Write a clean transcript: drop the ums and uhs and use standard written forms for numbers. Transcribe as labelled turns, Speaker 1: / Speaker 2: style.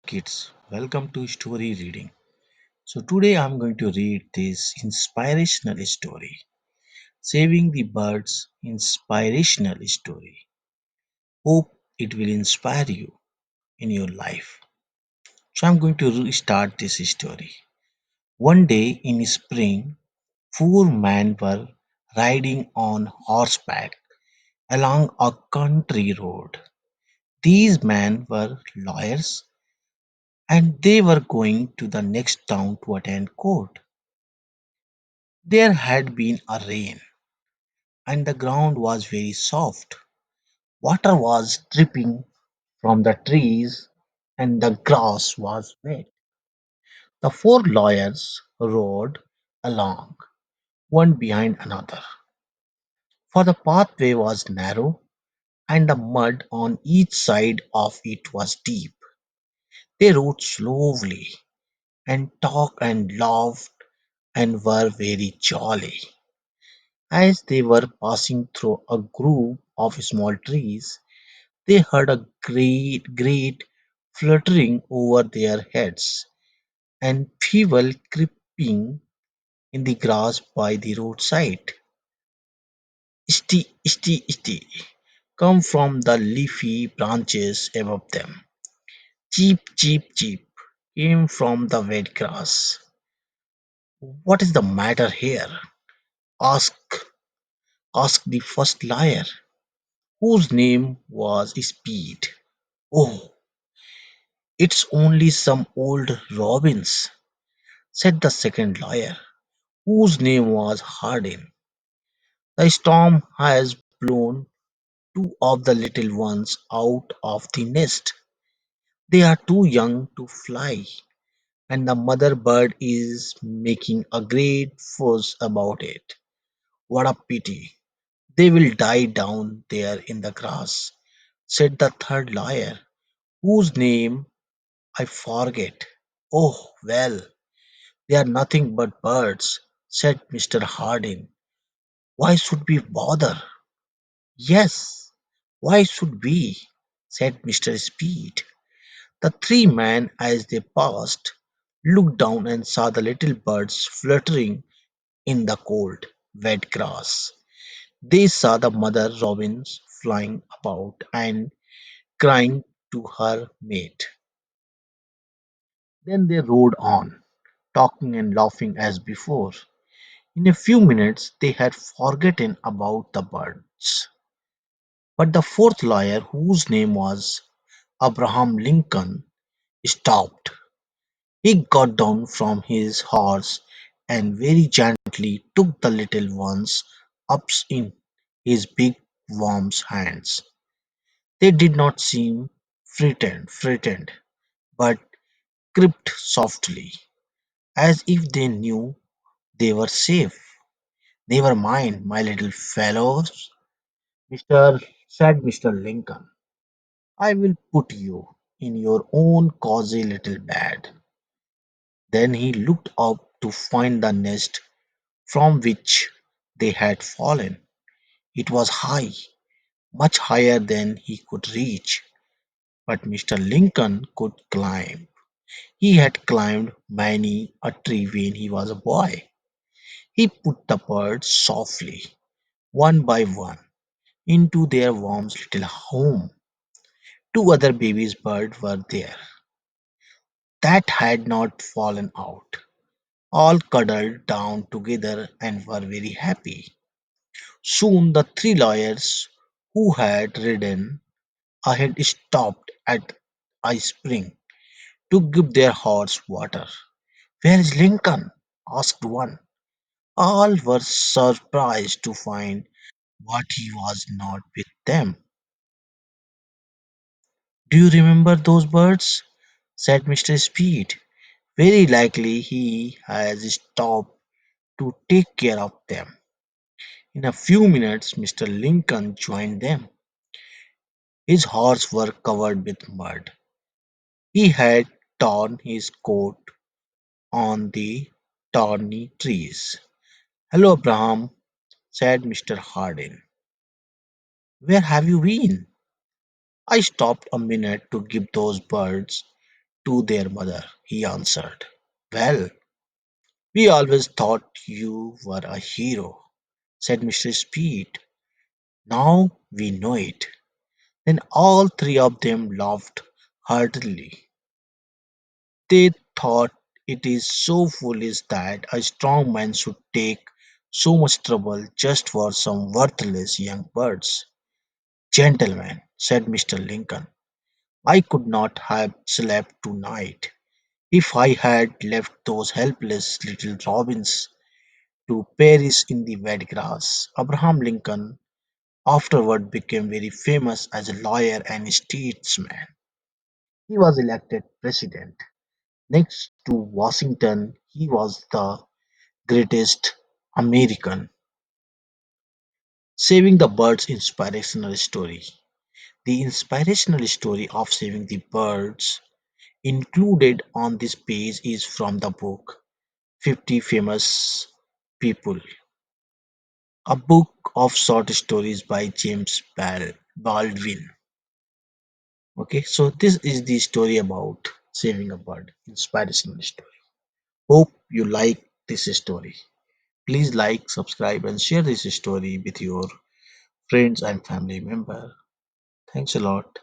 Speaker 1: kids. Welcome to story reading. So today I'm going to read this inspirational story. Saving the Birds inspirational story. Hope it will inspire you in your life. So I'm going to start this story. One day in spring, four men were riding on horseback along a country road. These men were lawyers and they were going to the next town to attend court. There had been a rain, and the ground was very soft. Water was dripping from the trees, and the grass was wet. The four lawyers rode along, one behind another, for the pathway was narrow, and the mud on each side of it was deep. They rode slowly, and talked and laughed, and were very jolly. As they were passing through a grove of small trees, they heard a great fluttering over their heads, and people creeping in the grass by the roadside. Sti, sti, come from the leafy branches above them. Cheep, cheep, cheep, came from the wet grass. What is the matter here? Asked, asked the first liar, whose name was Speed. Oh, it's only some old robins, said the second lawyer, whose name was Hardin. The storm has blown two of the little ones out of the nest. They are too young to fly, and the mother bird is making a great fuss about it. What a pity! They will die down there in the grass, said the third lawyer, whose name I forget. Oh, well, they are nothing but birds, said Mr. Hardin. Why should we bother? Yes, why should we? Said Mr. Speed. The three men, as they passed, looked down and saw the little birds fluttering in the cold, wet grass. They saw the mother robins flying about and crying to her mate. Then they rode on, talking and laughing as before. In a few minutes they had forgotten about the birds. But the fourth lawyer, whose name was Abraham Lincoln, stopped. He got down from his horse and very gently took the little ones up in his big warm hands. They did not seem frightened, but crept softly, as if they knew they were safe. Never mind, my little fellows, said Mr. Lincoln. I will put you in your own cozy little bed. Then he looked up to find the nest from which they had fallen. It was high, much higher than he could reach, but Mr. Lincoln could climb. He had climbed many a tree when he was a boy. He put the birds softly, one by one, into their warm little home. Two other baby birds were there that had not fallen out, all cuddled down together and were very happy. Soon the three lawyers who had ridden ahead stopped at a spring to give their horse water. Where is Lincoln? Asked one. All were surprised to find what he was not with them. Do you remember those birds? Said Mr. Speed. Very likely he has stopped to take care of them. In a few minutes, Mr. Lincoln joined them. His horse were covered with mud. He had torn his coat on the thorny trees. Hello, Abraham, said Mr. Hardin. Where have you been? I stopped a minute to give those birds to their mother. He answered, "Well, we always thought you were a hero," said Mr. Speed. "Now we know it." Then all three of them laughed heartily. They thought it is so foolish that a strong man should take so much trouble just for some worthless young birds. "Gentlemen," said Mr. Lincoln, "I could not have slept tonight if I had left those helpless little robins to perish in the wet grass." Abraham Lincoln afterward became very famous as a lawyer and statesman. He was elected president. Next to Washington, he was the greatest American. Saving the Birds Inspirational Story. The inspirational story of saving the birds included on this page is from the book 50 Famous People, a book of short stories by James Baldwin. Okay, so this is the story about saving a bird, inspirational story. Hope you like this story. Please like, subscribe, and share this story with your friends and family member. Thanks a lot.